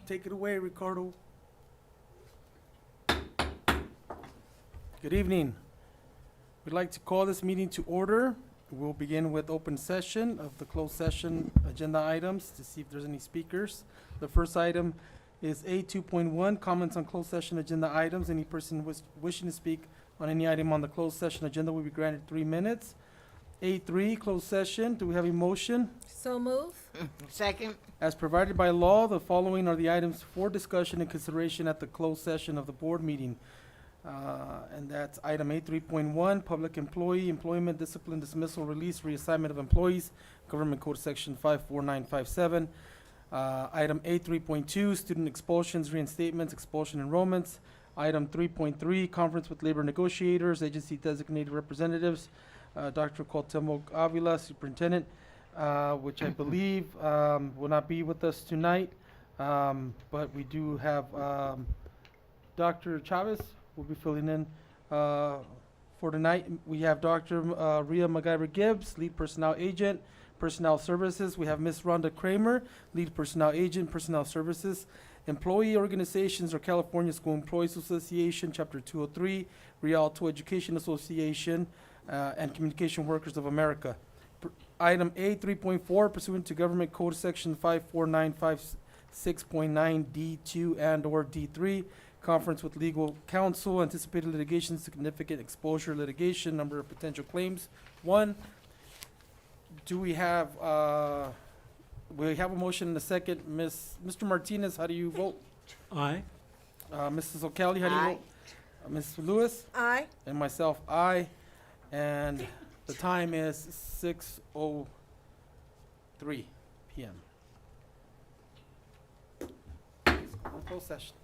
Take it away, Ricardo. Good evening. We'd like to call this meeting to order. We'll begin with open session of the closed session agenda items to see if there's any speakers. The first item is A 2.1, comments on closed session agenda items. Any person wishing to speak on any item on the closed session agenda will be granted 3 minutes. A3, closed session. Do we have a motion? So move. Second. As provided by law, the following are the items for discussion and consideration at the closed session of the board meeting. And that's item A 3.1, public employee, employment, discipline, dismissal, release, reassignment of employees, Government Code Section 54957. Item A 3.2, student expulsions, reinstatements, expulsion enrollments. Item 3.3, conference with labor negotiators, agency designated representatives, Dr. Cuauhtemoc Avila, Superintendent, which I believe will not be with us tonight. But we do have Dr. Chavez will be filling in for tonight. We have Dr. Rhea MacGyver Gibbs, Lead Personnel Agent, Personnel Services. We have Ms. Rhonda Kramer, Lead Personnel Agent, Personnel Services. Employee organizations are California School Employees Association, Chapter 203, Rialto Education Association, and Communication Workers of America. Item A 3.4, pursuant to Government Code Section 54956.9 D2 and/or D3, conference with legal counsel, anticipated litigation, significant exposure litigation, number of potential claims. One, do we have a motion and a second? Mr. Martinez, how do you vote? Aye. Mrs. O'Kelly, how do you Aye. vote? Ms. Lewis? Aye. And myself, aye. And the time is 6:03 PM. Closed session.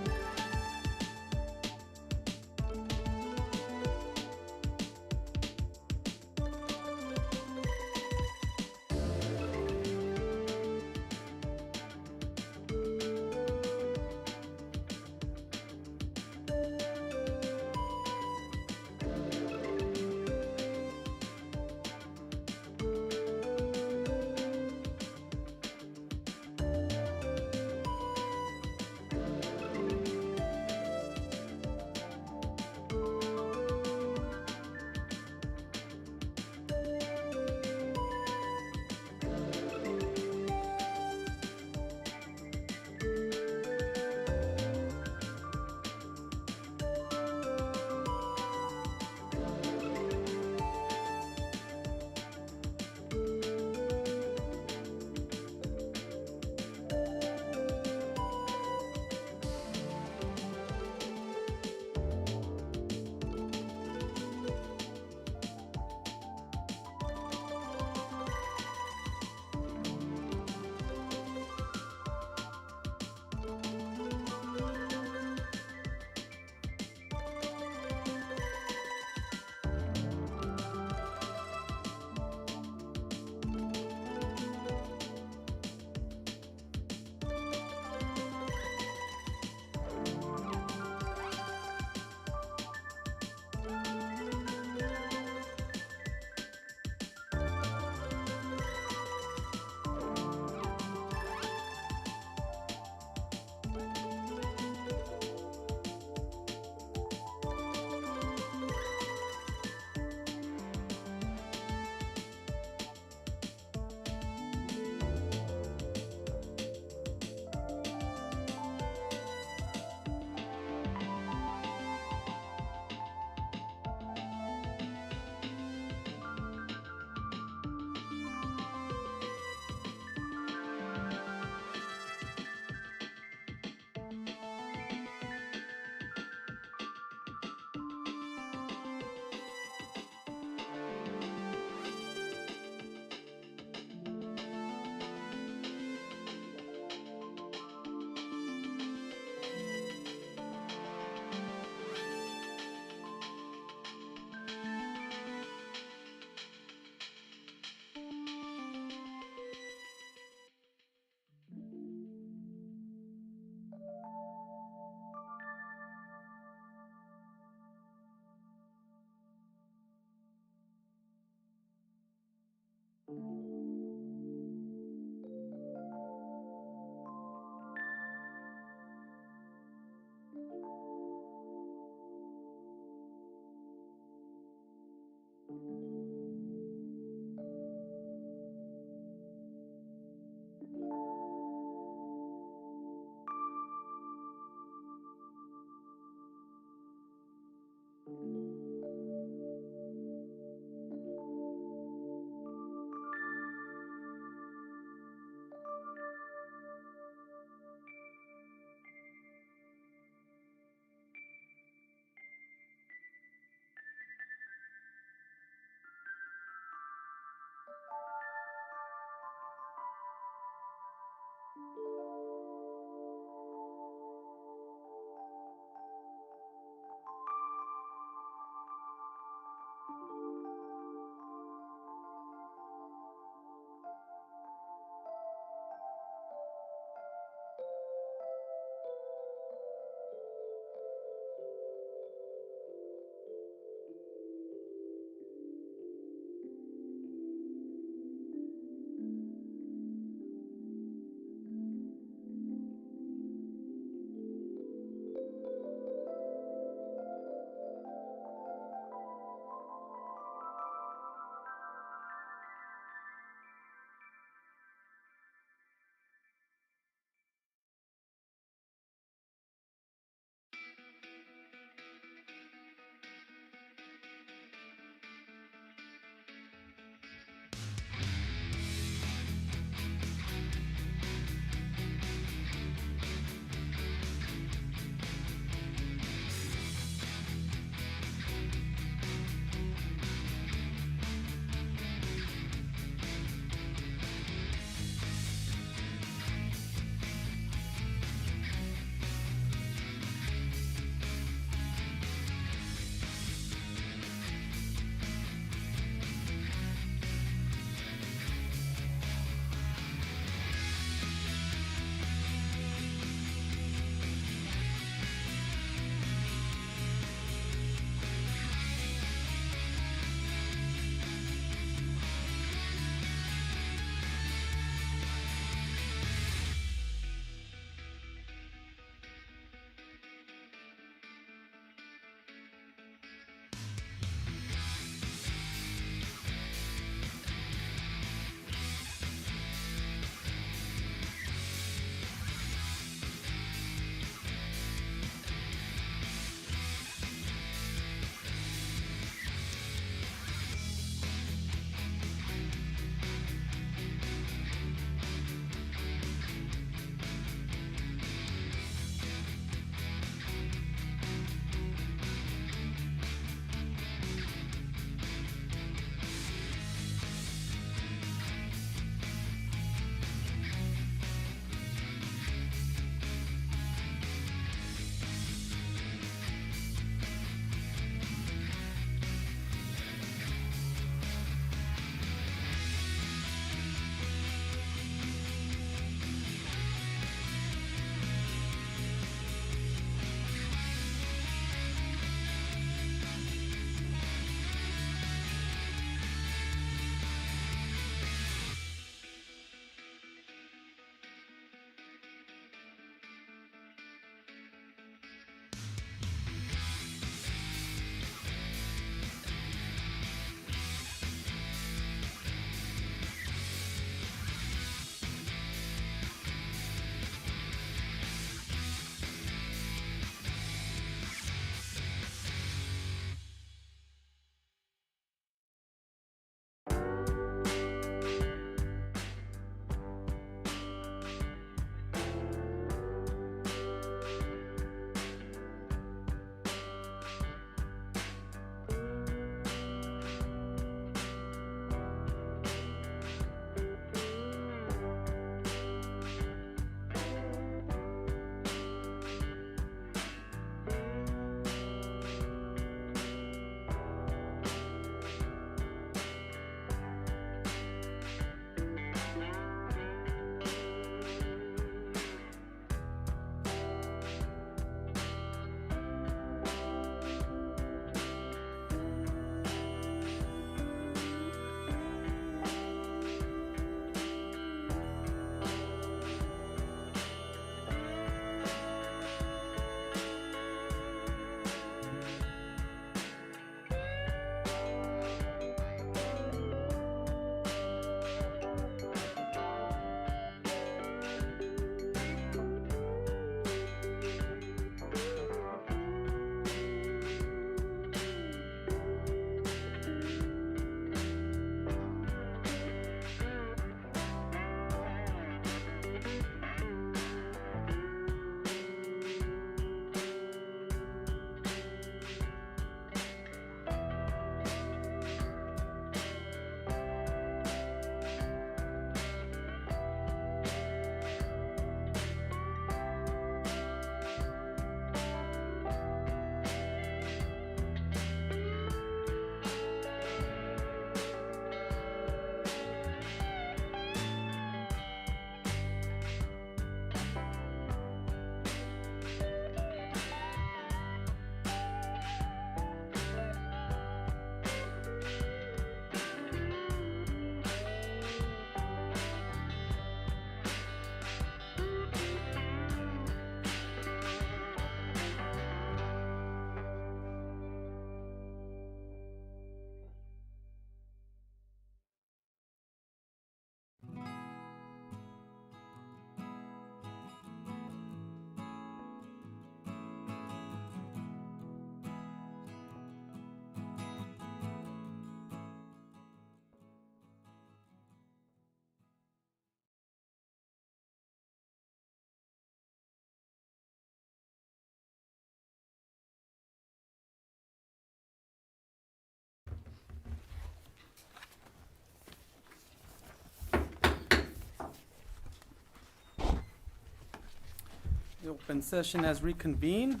Open session has reconvened.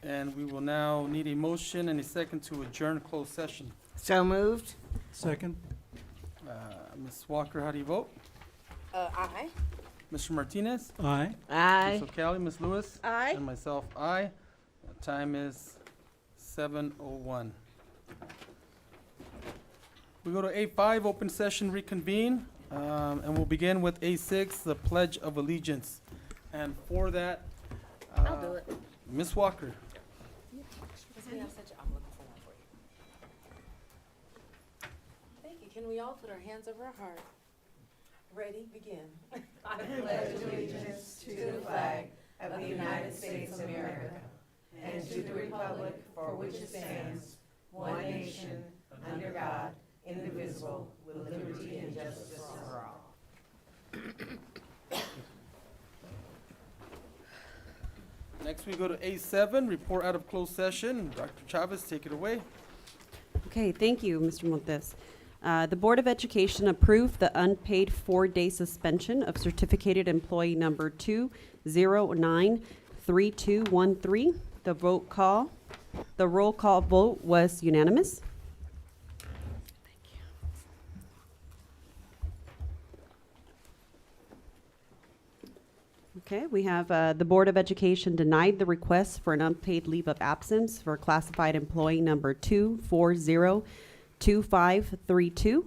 And we will now need a motion and a second to adjourn closed session. So moved. Second. Ms. Walker, how do you vote? Aye. Mr. Martinez? Aye. Aye. Ms. O'Callaghan, Ms. Lewis? Aye. And myself, aye. Time is 7:01. We go to A5, open session reconvene, and we'll begin with A6, the Pledge of Allegiance. And for that, I'll do it. Ms. Walker. I'm looking for one for you. Thank you. Can we all put our hands over our heart? Ready, begin. I pledge allegiance to the flag of the United States of America and to the republic for which it stands, one nation, under God, indivisible, with liberty and justice for all. Next, we go to A7, report out of closed session. Dr. Chavez, take it away. Okay, thank you, Mr. Montes. The Board of Education approved the unpaid 4-day suspension of certificated employee number 2093213. The roll call vote was unanimous. Okay, we have the Board of Education denied the request for an unpaid leave of absence for classified employee number 2402532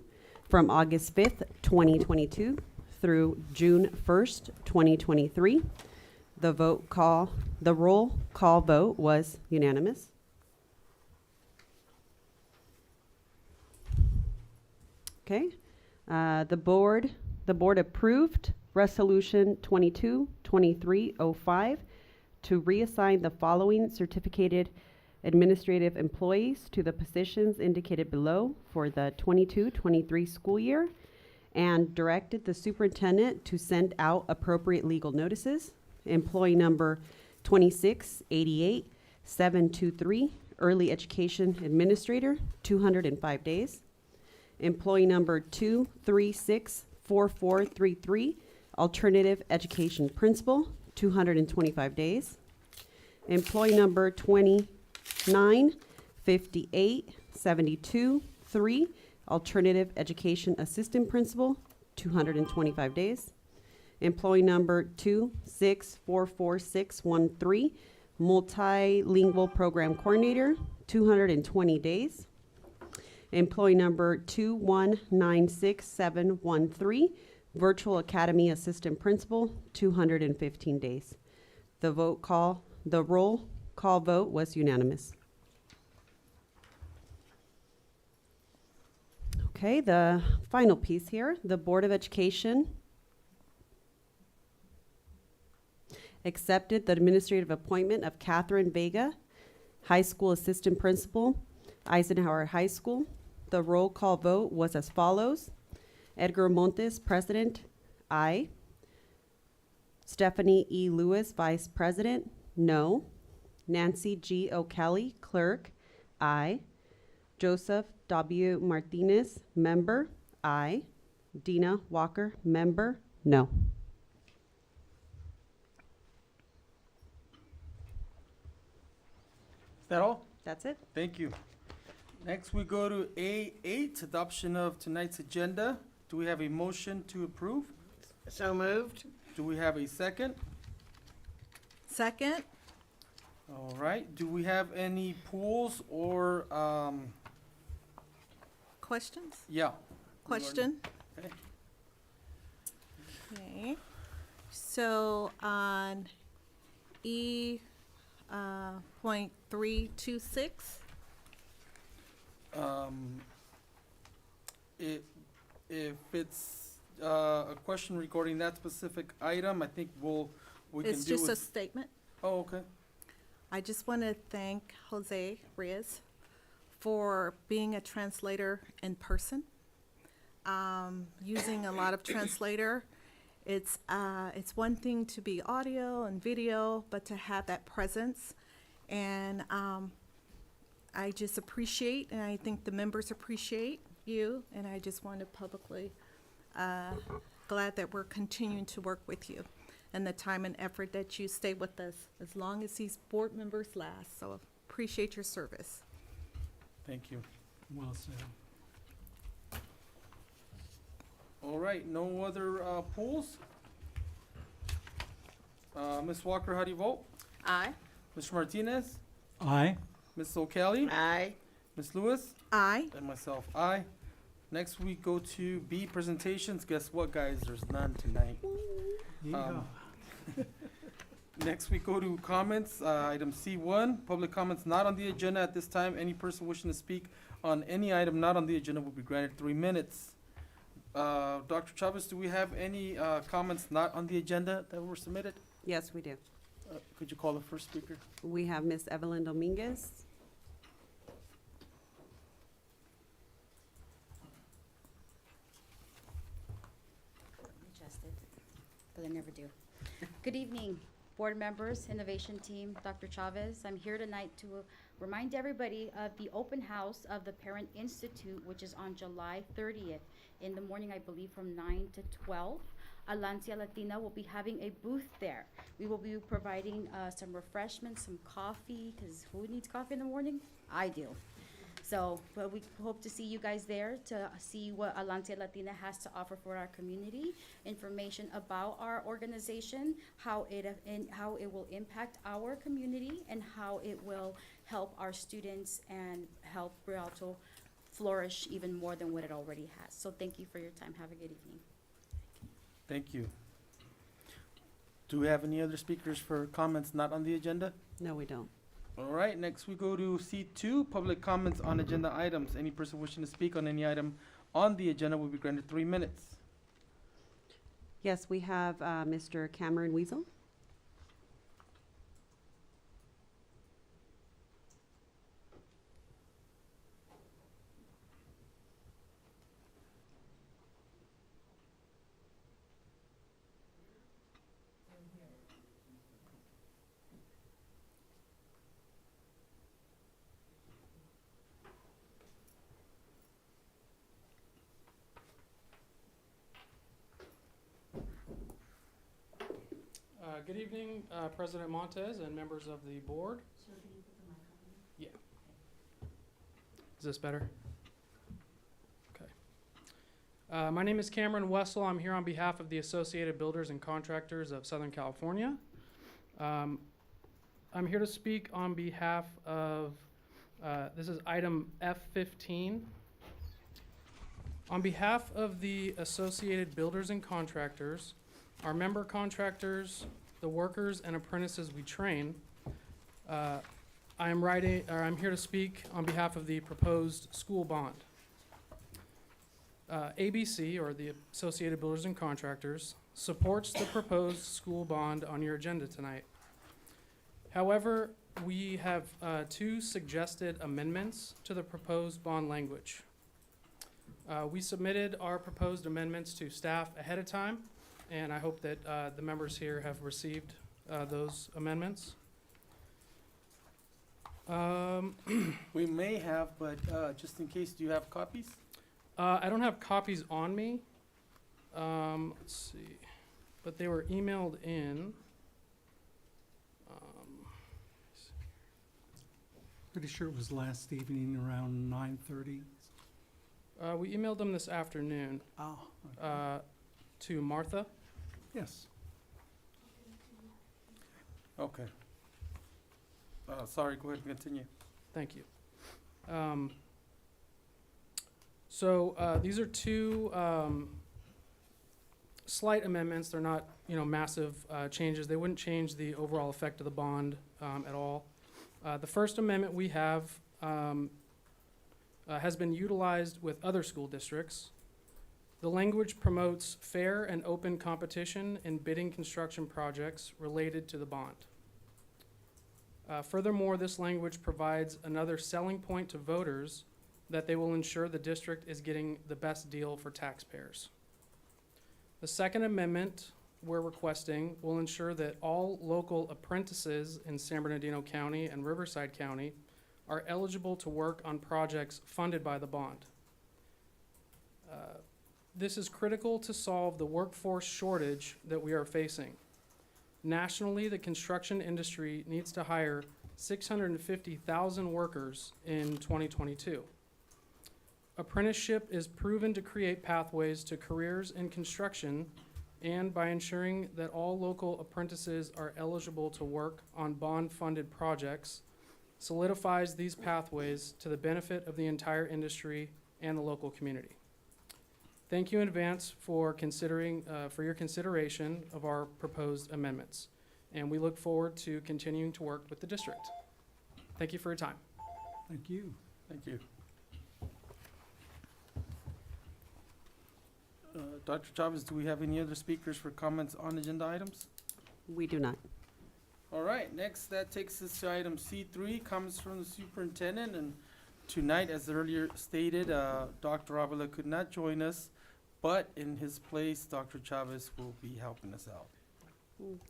from August 5th, 2022 through June 1st, 2023. The roll call vote was unanimous. Okay, the board approved Resolution 222305 to reassign the following certificated administrative employees to the positions indicated below for the 22-23 school year, and directed the superintendent to send out appropriate legal notices. Employee number 2688723, early education administrator, 205 days. Employee number 2364433, alternative education principal, 225 days. Employee number 2958723, alternative education assistant principal, 225 days. Employee number 2644613, multilingual program coordinator, 220 days. Employee number 2196713, virtual academy assistant principal, 215 days. The roll call vote was unanimous. Okay, the final piece here, the Board of Education accepted the administrative appointment of Catherine Vega, high school assistant principal, Eisenhower High School. The roll call vote was as follows. Edgar Montes, president, aye. Stephanie E. Lewis, vice president, no. Nancy G. O'Kelly, clerk, aye. Joseph W. Martinez, member, aye. Dina Walker, member, no. Is that all? That's it. Thank you. Next, we go to A8, adoption of tonight's agenda. Do we have a motion to approve? So moved. Do we have a second? Second. All right. Do we have any pools or, Questions? yeah. Question? Okay. Okay. So on E, point 326, If it's a question regarding that specific item, I think we can it's do just a it. statement. Oh, okay. I just want to thank Jose Reyes for being a translator in person. Using a lot of translator. It's one thing to be audio and video, but to have that presence. And I just appreciate, and I think the members appreciate you, and I just want to publicly, glad that we're continuing to work with you. and the time and effort that you stay with us as long as these board members last. So appreciate your service. Thank you. Well said. All right, no other polls? Ms. Walker, how do you vote? Aye. Mr. Martinez? Aye. Ms. O'Kelly? Aye. Ms. Lewis? Aye. And myself, aye. Next we go to B, presentations. Guess what, guys? There's none tonight. Yeehaw. Next we go to comments. Item C1, public comments not on the agenda at this time. Any person wishing to speak on any item not on the agenda will be granted 3 minutes. Dr. Chavez, do we have any comments not on the agenda that were submitted? Yes, we do. Could you call the first speaker? We have Ms. Evelyn Dominguez. Adjusted, but I never do. Good evening, board members, innovation team, Dr. Chavez. I'm here tonight to remind everybody of the open house of the Parent Institute, which is on July 30th in the morning, I believe, from 9 to 12. Alancia Latina will be having a booth there. We will be providing some refreshments, some coffee, because who needs coffee in the morning? I do. So, but we hope to see you guys there to see what Alancia Latina has to offer for our community, information about our organization, how it will impact our community, and how it will help our students and help Rialto flourish even more than what it already has. So thank you for your time. Have a good evening. Thank you. Do we have any other speakers for comments not on the agenda? No, we don't. All right, next we go to C2, public comments on agenda items. Any person wishing to speak on any item on the agenda will be granted 3 minutes. Yes, we have Mr. Cameron Weasel. Good evening, President Montez and members of the board. Yeah. Is this better? Okay. My name is Cameron Wessel. I'm here on behalf of the Associated Builders and Contractors of Southern California. I'm here to speak on behalf of, this is item F15. On behalf of the Associated Builders and Contractors, our member contractors, the workers and apprentices we train, I'm here to speak on behalf of the proposed school bond. ABC, or the Associated Builders and Contractors, supports the proposed school bond on your agenda tonight. However, we have 2 suggested amendments to the proposed bond language. We submitted our proposed amendments to staff ahead of time, and I hope that the members here have received those amendments. We may have, but just in case, do you have copies? I don't have copies on me. Let's see, but they were emailed in. Pretty sure it was last evening around 9:30. We emailed them this afternoon Oh, okay. to Martha. Yes. Okay. Sorry, go ahead and continue. Thank you. These are 2 slight amendments. They're not, massive changes. They wouldn't change the overall effect of the bond at all. The first amendment we have has been utilized with other school districts. The language promotes fair and open competition in bidding construction projects related to the bond. Furthermore, this language provides another selling point to voters that they will ensure the district is getting the best deal for taxpayers. The second amendment we're requesting will ensure that all local apprentices in San Bernardino County and Riverside County are eligible to work on projects funded by the bond. This is critical to solve the workforce shortage that we are facing. Nationally, the construction industry needs to hire 650,000 workers in 2022. Apprenticeship is proven to create pathways to careers in construction, and by ensuring that all local apprentices are eligible to work on bond-funded projects, solidifies these pathways to the benefit of the entire industry and the local community. Thank you in advance for your consideration of our proposed amendments, and we look forward to continuing to work with the district. Thank you for your time. Thank you. Thank you. Dr. Chavez, do we have any other speakers for comments on agenda items? We do not. All right, next, that takes us to item C3, comments from the superintendent. And tonight, as earlier stated, Dr. Avila could not join us, but in his place, Dr. Chavez will be helping us out.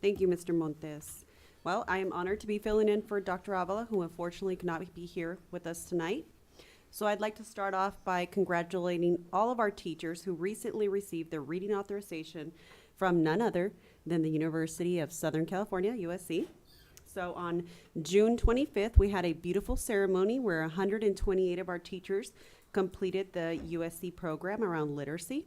Thank you, Mr. Montes. Well, I am honored to be filling in for Dr. Avila, who unfortunately could not be here with us tonight. So I'd like to start off by congratulating all of our teachers who recently received their reading authorization from none other than the University of Southern California, USC. So on June 25th, we had a beautiful ceremony where 128 of our teachers completed the USC program around literacy.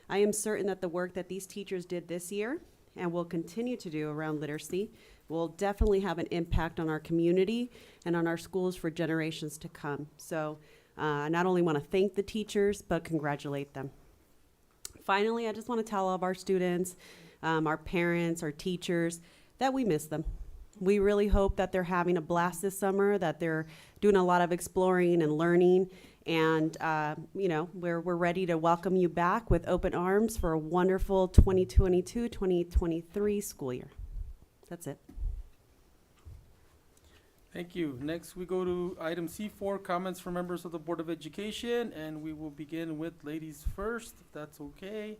I am certain that the work that these teachers did this year and will continue to do around literacy will definitely have an impact on our community and on our schools for generations to come. So I not only want to thank the teachers, but congratulate them. Finally, I just want to tell all of our students, our parents, our teachers, that we miss them. We really hope that they're having a blast this summer, that they're doing a lot of exploring and learning, and we're ready to welcome you back with open arms for a wonderful 2022-2023 school year. That's it. Thank you. Next, we go to item C4, comments from members of the Board of Education, and we will begin with ladies first, if that's okay.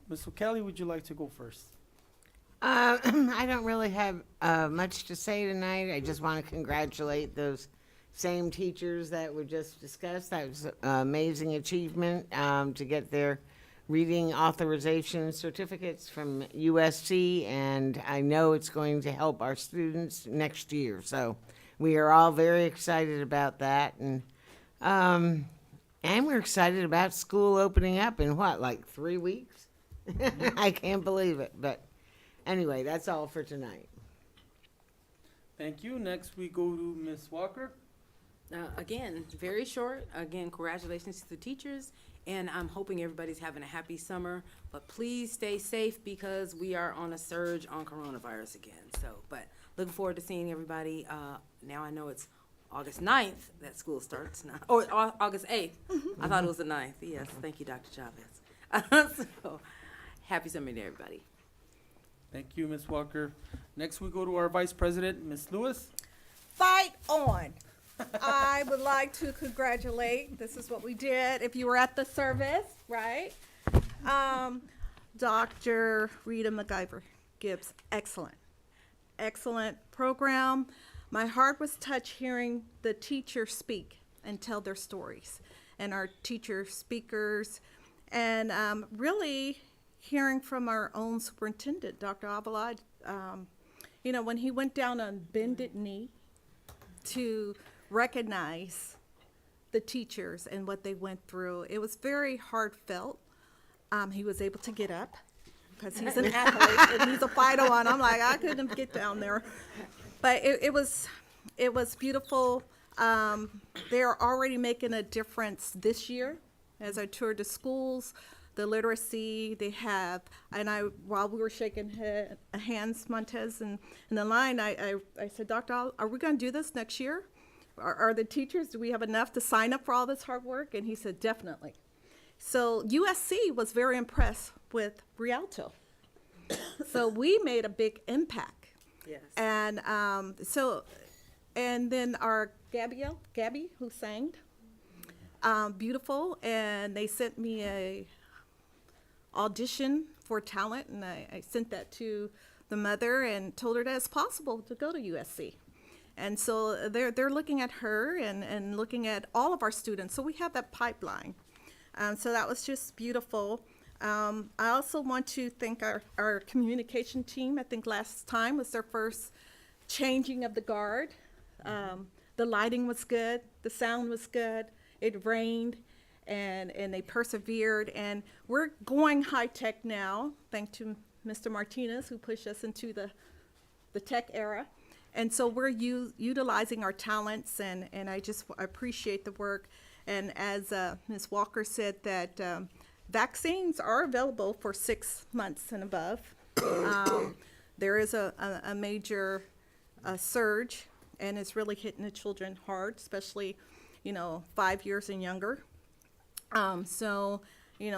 Ms. O'Kelly, would you like to go first? I don't really have much to say tonight. I just want to congratulate those same teachers that were just discussed. That was an amazing achievement to get their reading authorization certificates from USC, and I know it's going to help our students next year. So we are all very excited about that, and we're excited about school opening up in like 3 weeks? I can't believe it, but anyway, that's all for tonight. Thank you. Next, we go to Ms. Walker. Again, very short. Again, congratulations to the teachers, and I'm hoping everybody's having a happy summer. But please stay safe because we are on a surge on coronavirus again. So, but looking forward to seeing everybody. Now I know it's August 9th that school starts now, or August 8th. I thought it was the 9th. Yes, thank you, Dr. Chavez. So, happy summer to everybody. Thank you, Ms. Walker. Next, we go to our Vice President, Ms. Lewis. Fight on. I would like to congratulate, this is what we did, if you were at the service, right? Dr. Rita McIver Gibbs, excellent program. My heart was touched hearing the teachers speak and tell their stories, and our teacher speakers, and really hearing from our own superintendent, Dr. Avila, when he went down on bended knee to recognize the teachers and what they went through. It was very heartfelt. He was able to get up because he's an athlete and he's a fighter one. I'm like, I couldn't get down there. But it was beautiful. They're already making a difference this year as I toured the schools. The literacy they have, and while we were shaking hands, Montez, and in the line, I said, Doctor, are we going to do this next year? Are the teachers, do we have enough to sign up for all this hard work? And he said, definitely. So USC was very impressed with Rialto. So we made a big impact. Yes. And and then our Gabby, who sang, beautiful, and they sent me a audition for talent, and I sent that to the mother and told her that it's possible to go to USC. And so they're looking at her and looking at all of our students. So we have that pipeline. So that was just beautiful. I also want to thank our communication team. I think last time was their first changing of the guard. The lighting was good, the sound was good, it rained, and they persevered. And we're going high tech now, thanks to Mr. Martinez, who pushed us into the tech era. And so we're utilizing our talents, and I just appreciate the work. And as Ms. Walker said, that vaccines are available for 6 months and above. There is a major surge, and it's really hitting the children hard, especially, 5 years and younger. So,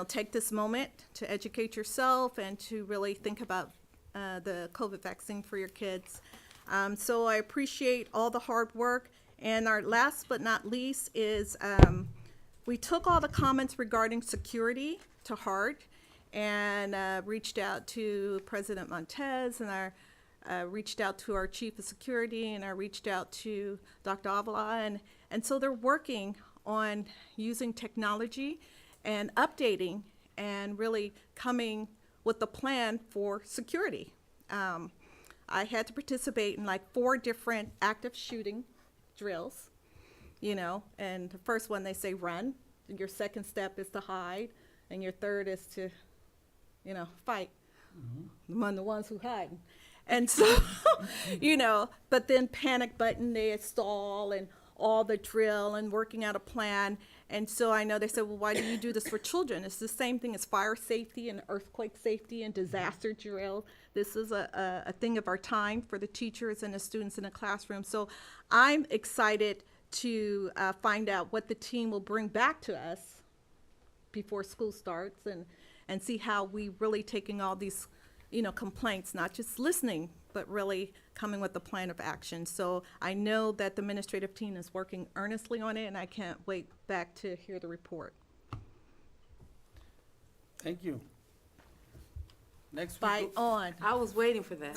take this moment to educate yourself and to really think about the COVID vaccine for your kids. So I appreciate all the hard work. And our last but not least is we took all the comments regarding security to heart and reached out to President Montez, and I reached out to our chief of security, and I reached out to Dr. Avila, and so they're working on using technology and updating and really coming with a plan for security. I had to participate in like 4 different active shooting drills, and the first one they say run, your second step is to hide, and your third is to, fight among the ones who hide. And so, but then panic button, they install and all the drill and working out a plan. And so I know they said, well, why do you do this for children? It's the same thing as fire safety and earthquake safety and disaster drill. This is a thing of our time for the teachers and the students in the classroom. So I'm excited to find out what the team will bring back to us before school starts, and see how we really taking all these, complaints, not just listening, but really coming with a plan of action. So I know that the administrative team is working earnestly on it, and I can't wait back to hear the report. Thank you. Next. we Fight go- on. I was waiting for that.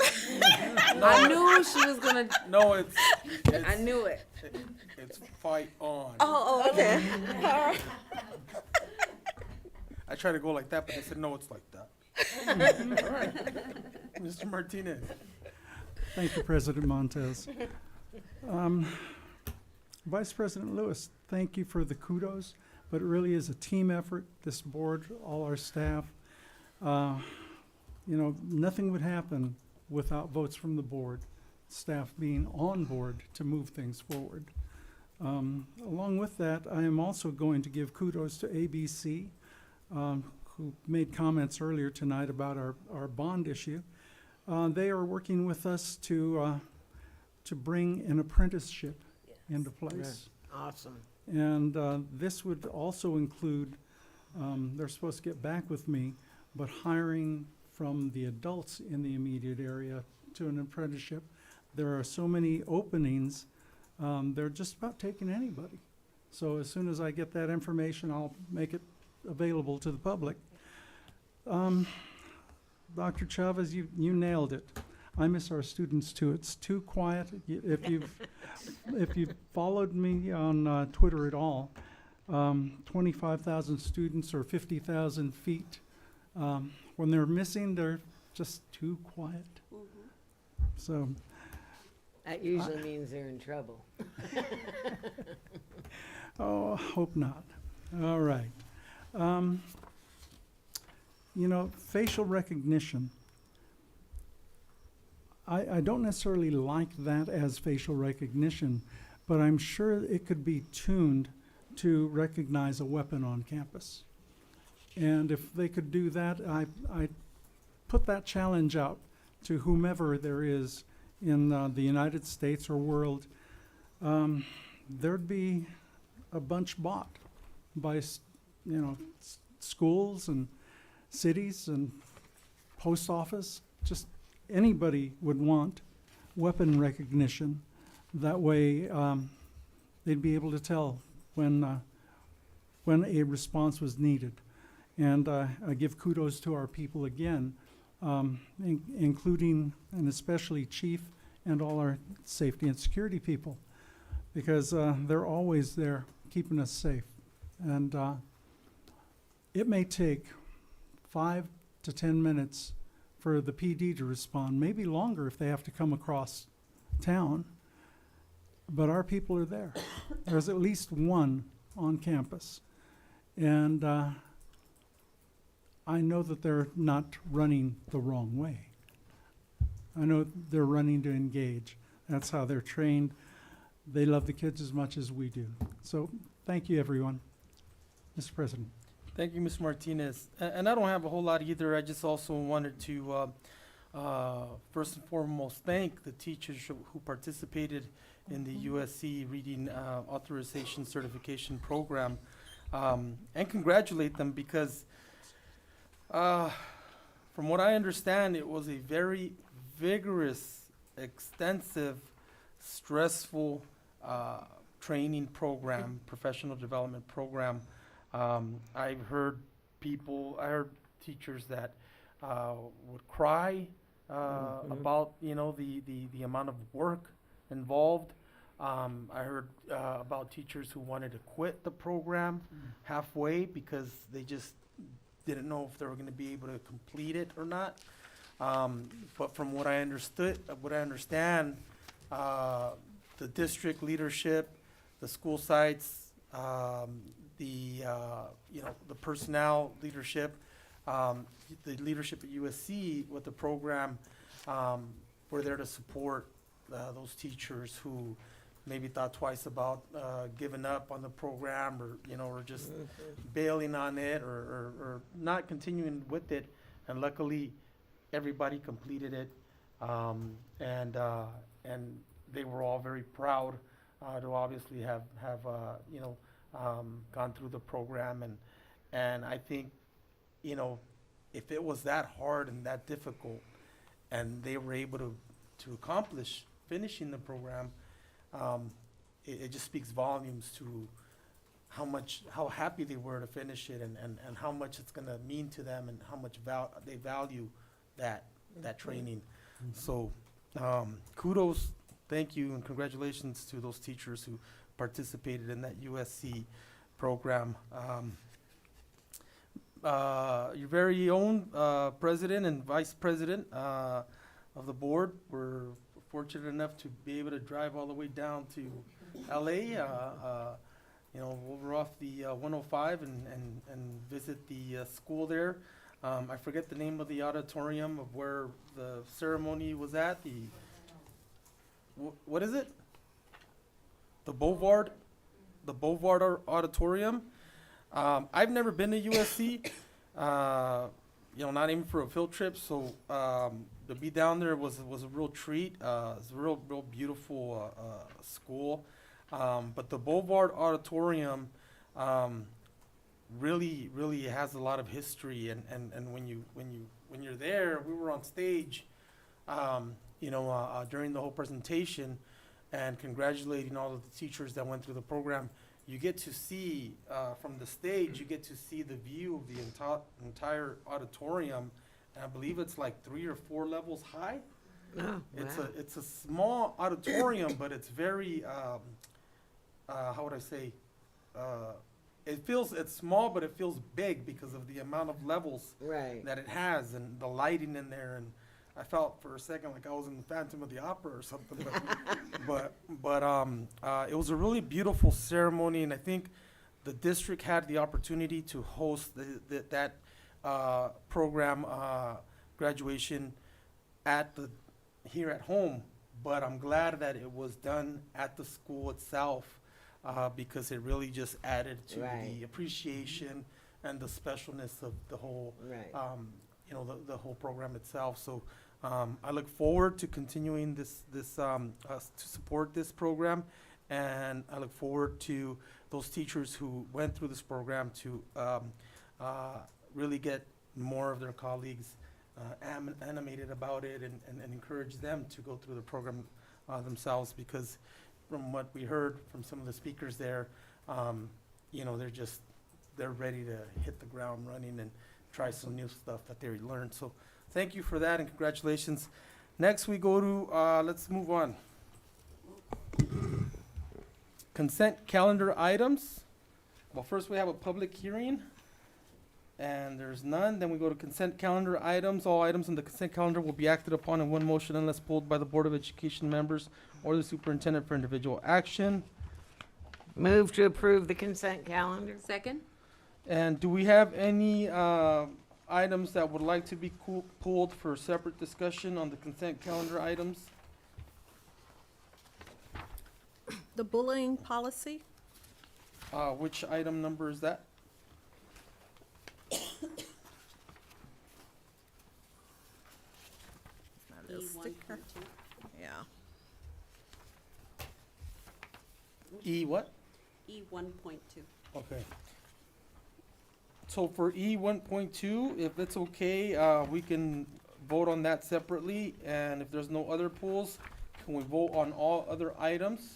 I knew she was gonna, No, I knew it. it's fight on. Oh, okay. All right. I tried to go like that, but they said, no, it's like that. All right. Mr. Martinez. Thank you, President Montez. Vice President Lewis, thank you for the kudos, but it really is a team effort, this board, all our staff. Nothing would happen without votes from the board, staff being on board to move things forward. Along with that, I am also going to give kudos to ABC, who made comments earlier tonight about our bond issue. They are working with us to bring an apprenticeship into place. Awesome. And this would also include, they're supposed to get back with me, but hiring from the adults in the immediate area to an apprenticeship. There are so many openings, they're just about taking anybody. So as soon as I get that information, I'll make it available to the public. Dr. Chavez, you nailed it. I miss our students too. It's too quiet. If you've followed me on Twitter at all, 25,000 students or 50,000 feet. When they're missing, they're just too quiet. So, That usually means they're in trouble. oh, hope not. All right. Facial recognition. I don't necessarily like that as facial recognition, but I'm sure it could be tuned to recognize a weapon on campus. And if they could do that, I put that challenge out to whomever there is in the United States or world. There'd be a bunch bought by, schools and cities and post office. Just anybody would want weapon recognition. That way, they'd be able to tell when a response was needed. And I give kudos to our people again, including and especially Chief and all our safety and security people, because they're always there keeping us safe. And it may take 5 to 10 minutes for the PD to respond, maybe longer if they have to come across town. But our people are there. There's at least one on campus. And I know that they're not running the wrong way. I know they're running to engage. That's how they're trained. They love the kids as much as we do. So thank you, everyone. Mr. President. Thank you, Ms. Martinez. And I don't have a whole lot either. I just also wanted to, first and foremost, thank the teachers who participated in the USC Reading Authorization Certification Program, and congratulate them because, from what I understand, it was a very vigorous, extensive, stressful training program, professional development program. I heard teachers that would cry about, the amount of work involved. I heard about teachers who wanted to quit the program halfway because they just didn't know if they were going to be able to complete it or not. But from what I understand, the district leadership, the school sites, the personnel leadership, the leadership at USC with the program, were there to support those teachers who maybe thought twice about giving up on the program, or just bailing on it, or not continuing with it. And luckily, everybody completed it, and they were all very proud to obviously have gone through the program. And I think, if it was that hard and that difficult, and they were able to accomplish finishing the program, it just speaks volumes to how happy they were to finish it, and how much it's going to mean to them, and how much they value that training. So kudos, thank you, and congratulations to those teachers who participated in that USC program. Your very own president and vice president of the board were fortunate enough to be able to drive all the way down to LA, over off the 105, and visit the school there. I forget the name of the auditorium of where the ceremony was at. What is it? The Bovard Auditorium. I've never been to USC, not even for a field trip. So to be down there was a real treat. It's a real beautiful school. But the Bovard Auditorium really has a lot of history. And when you're there, we were on stage, during the whole presentation, and congratulating all of the teachers that went through the program. You get to see, from the stage, you get to see the view of the entire auditorium, and I believe it's like 3 or 4 levels high. Oh, It's a small auditorium, but it's very, how would I say, it's small, but it feels big because of the amount of levels right. that it has, and the lighting in there. And I felt for a second like I was in the Phantom of the Opera or something. But it was a really beautiful ceremony, and I think the district had the opportunity to host that program graduation here at home. But I'm glad that it was done at the school itself, because it really just added to Right. the appreciation and the specialness of the whole Right. the whole program itself. So I look forward to continuing to support this program, and I look forward to those teachers who went through this program to really get more of their colleagues animated about it, and encourage them to go through the program themselves, because from what we heard from some of the speakers there, they're ready to hit the ground running and try some new stuff that they learned. So thank you for that, and congratulations. Next, we go to, let's move on. Consent calendar items. Well, first we have a public hearing, And there's none. Then we go to consent calendar items. All items on the consent calendar will be acted upon in one motion unless pulled by the Board of Education members or the superintendent for individual action. Move to approve the consent calendar. Second? And do we have any items that would like to be pulled for separate discussion on the consent calendar items? The bullying policy, Which item number is that? not a sticker. Yeah. E what? E 1.2. Okay. So for E 1.2, if it's okay, we can vote on that separately, and if there's no other pulls, can we vote on all other items?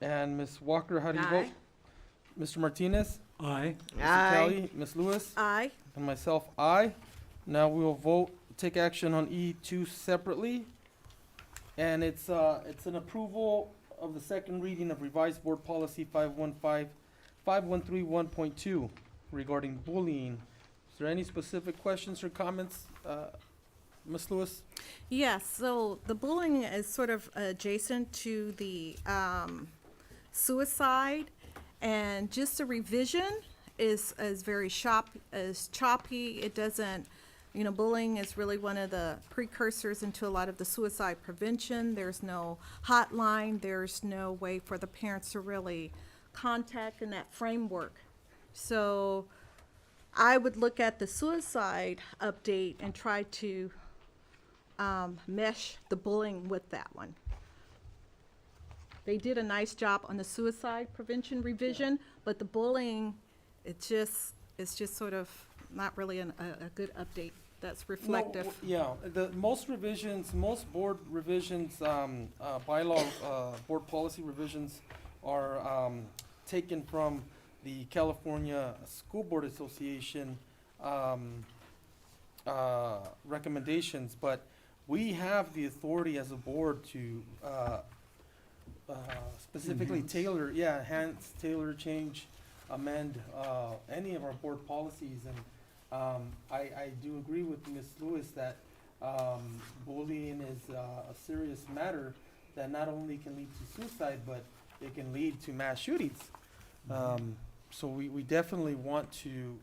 And Ms. Walker, how do you vote? Aye. Mr. Martinez? Aye. Mr. Aye. Kelly? Ms. Lewis? Aye. And myself, aye. Now we will vote, take action on E2 separately. And it's an approval of the second reading of revised board policy 5131.2 regarding bullying. Is there any specific questions or comments, Ms. Lewis? Yes, so the bullying is sort of adjacent to the suicide, and just a revision is very choppy. It doesn't, bullying is really one of the precursors into a lot of the suicide prevention. There's no hotline. There's no way for the parents to really contact in that framework. So I would look at the suicide update and try to mesh the bullying with that one. They did a nice job on the suicide prevention revision, but the bullying, it's just sort of not really a good update that's reflective. No, yeah, most board revisions, bylaw, board policy revisions are taken from the California School Board Association recommendations, but we have the authority as a board to specifically enhance, tailor, change, amend any of our board policies. And I do agree with Ms. Lewis that bullying is a serious matter that not only can lead to suicide, but it can lead to mass shootings. So we definitely want to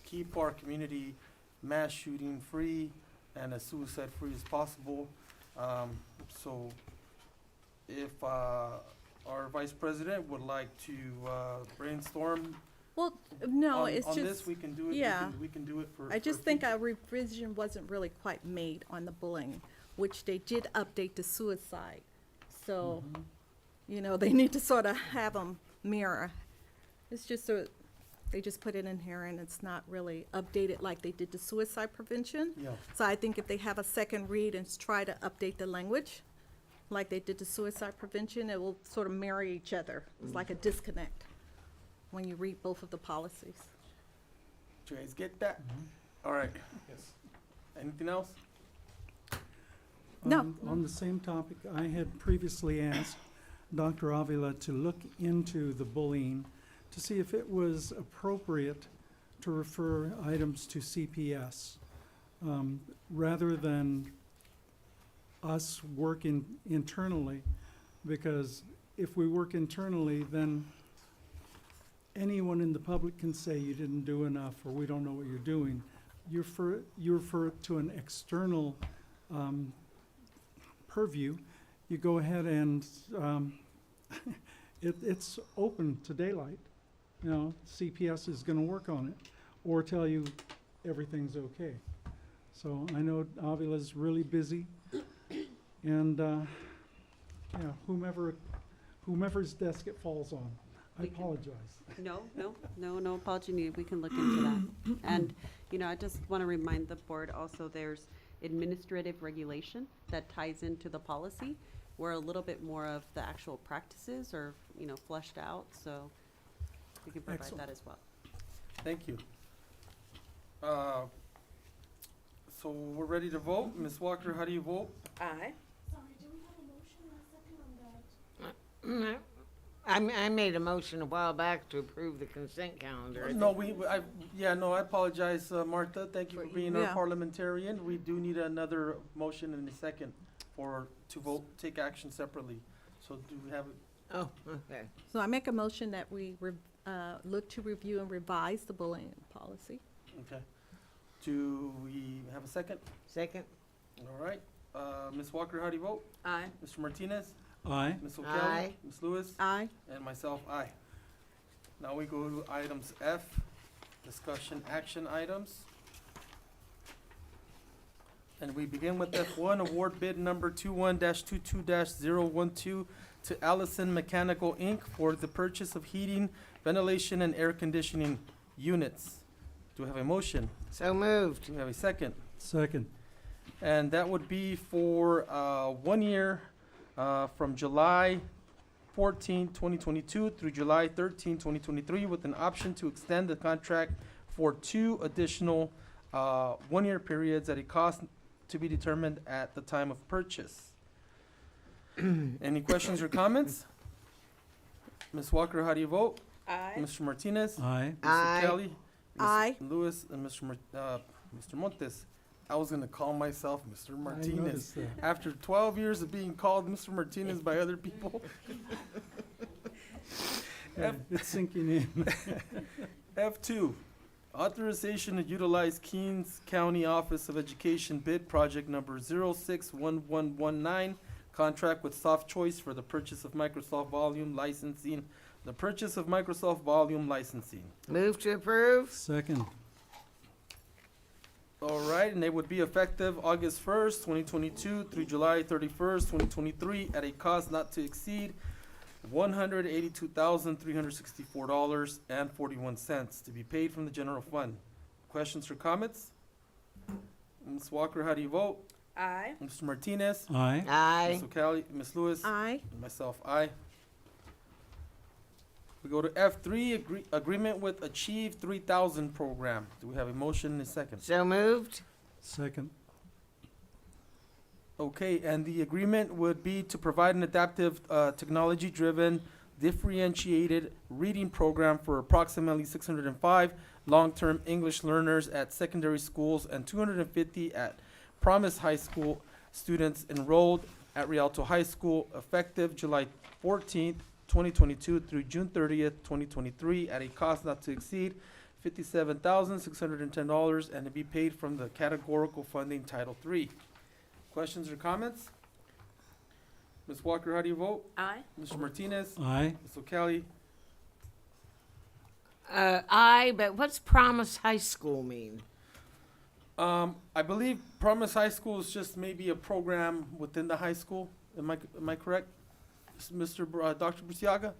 keep our community mass shooting free and as suicide free as possible. So if our vice president would like to brainstorm Well, no, on it's this, just, we can do it. yeah. We can do it for. I just for think future. a revision wasn't really quite made on the bullying, which they did update the suicide. So, they need to sort of have them mirror. It's just they just put it in here and it's not really updated like they did the suicide prevention. Yeah. So I think if they have a second read and try to update the language, like they did the suicide prevention, it will sort of marry each other. It's like a disconnect when you read both of the policies. Do you guys get that? All right. Yes. Anything else? No. On the same topic, I had previously asked Dr. Avila to look into the bullying to see if it was appropriate to refer items to CPS rather than us working internally, because if we work internally, then anyone in the public can say you didn't do enough or we don't know what you're doing. You refer it to an external purview. You go ahead and it's open to daylight. CPS is going to work on it or tell you everything's okay. So I know Avila's really busy, and whomever's desk it falls on, I apologize. No apology needed. We can look into that. And, I just want to remind the board also there's administrative regulation that ties into the policy where a little bit more of the actual practices are, flushed out. So we can provide Excellent. that as well. Thank you. So we're ready to vote. Ms. Walker, how do you vote? Aye. I I made a motion a while back to approve the consent calendar. No, I apologize, Martha. Thank you for being our Yeah. parliamentarian. We do need another motion in a second to vote, take action separately. So do we have, Oh, okay. So I make a motion that we look to review and revise the bullying policy. okay. Do we have a second? Second? All right. Ms. Walker, how do you vote? Aye. Mr. Martinez? Aye. Ms. O'Kelly? Aye. Ms. Lewis? Aye. And myself, aye. Now we go to items F, discussion action items. And we begin with F1, award bid number 21-22-012 to Allison Mechanical, Inc. for the purchase of heating, ventilation, and air conditioning units. Do we have a motion? So moved. Do we have a second? Second. And that would be for 1 year from July 14, 2022 through July 13, 2023, with an option to extend the contract for 2 additional 1-year periods at a cost to be determined at the time of purchase. Any questions or comments? Ms. Walker, how do you vote? Aye. Mr. Martinez? Aye. Aye. Mr. Kelly? Ms. Aye. Lewis and Mr. Montes. I was gonna call myself Mr. I Martinez. noticed that. After 12 years of being called Mr. Martinez by other people. Yeah, it's sinking in. F2, authorization to utilize Kings County Office of Education bid project number 061119, contract with Soft Choice for the purchase of Microsoft Volume licensing. The purchase of Microsoft Volume licensing. Move to approve? Second. All right, and they would be effective August 1st, 2022 through July 31st, 2023 at a cost not to exceed $182,364.41 to be paid from the general fund. Questions or comments? Ms. Walker, how do you vote? Aye. Mr. Martinez? Aye. Aye. Ms. O'Kelly? Ms. Lewis? Aye. And myself, aye. We go to F3, agreement with Achieve 3000 program. Do we have a motion and a second? So moved? Second. Okay, and the agreement would be to provide an adaptive, technology-driven, differentiated reading program for approximately 605 long-term English learners at secondary schools and 250 at Promise High School students enrolled at Rialto High School, effective July 14th, 2022 through June 30th, 2023, at a cost not to exceed $57,610 and to be paid from the categorical funding Title III. Questions or comments? Ms. Walker, how do you vote? Aye. Mr. Martinez? Aye. Ms. O'Kelly? Aye, but what's Promise High School mean? I believe Promise High School is just maybe a program within the high school. Am I correct? Dr. Bruciaga?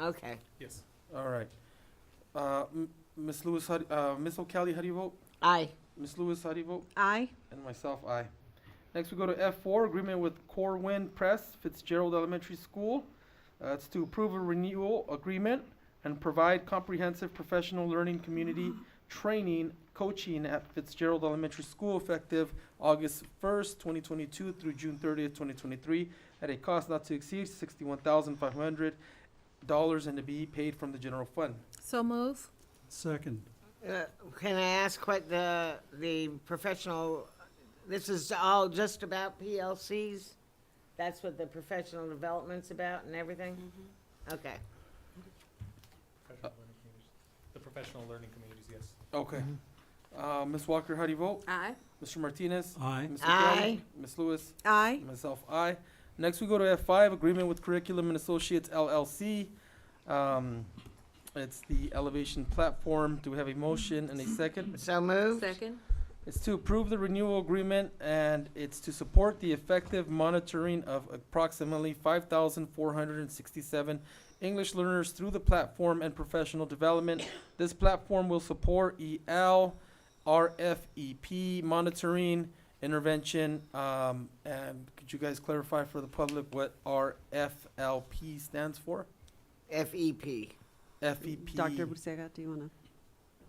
Okay. Yes. All right. Ms. Lewis, Ms. O'Kelly, how do you vote? Aye. Ms. Lewis, how do you vote? Aye. And myself, aye. Next, we go to F4, agreement with Corwin Press, Fitzgerald Elementary School. It's to approve a renewal agreement and provide comprehensive professional learning community training, coaching at Fitzgerald Elementary School, effective August 1st, 2022 through June 30th, 2023, at a cost not to exceed $61,500 and to be paid from the general fund. So move. Second. Can I ask what the professional, this is all just about PLCs? That's what the professional development's about and everything? Okay. The professional learning communities, yes. Okay. Ms. Walker, how do you vote? Aye. Mr. Martinez? Aye. Ms. Aye. O'Kelly? Ms. Lewis? Aye. Myself, aye. Next, we go to F5, agreement with Curriculum and Associates LLC. It's the Elevation Platform. Do we have a motion and a second? So moved? Second. It's to approve the renewal agreement, and it's to support the effective monitoring of approximately 5,467 English learners through the platform and professional development. This platform will support EL, RFEP monitoring, intervention, and could you guys clarify for the public what RFLP stands for? FEP. FEP. Dr. Busega, do you want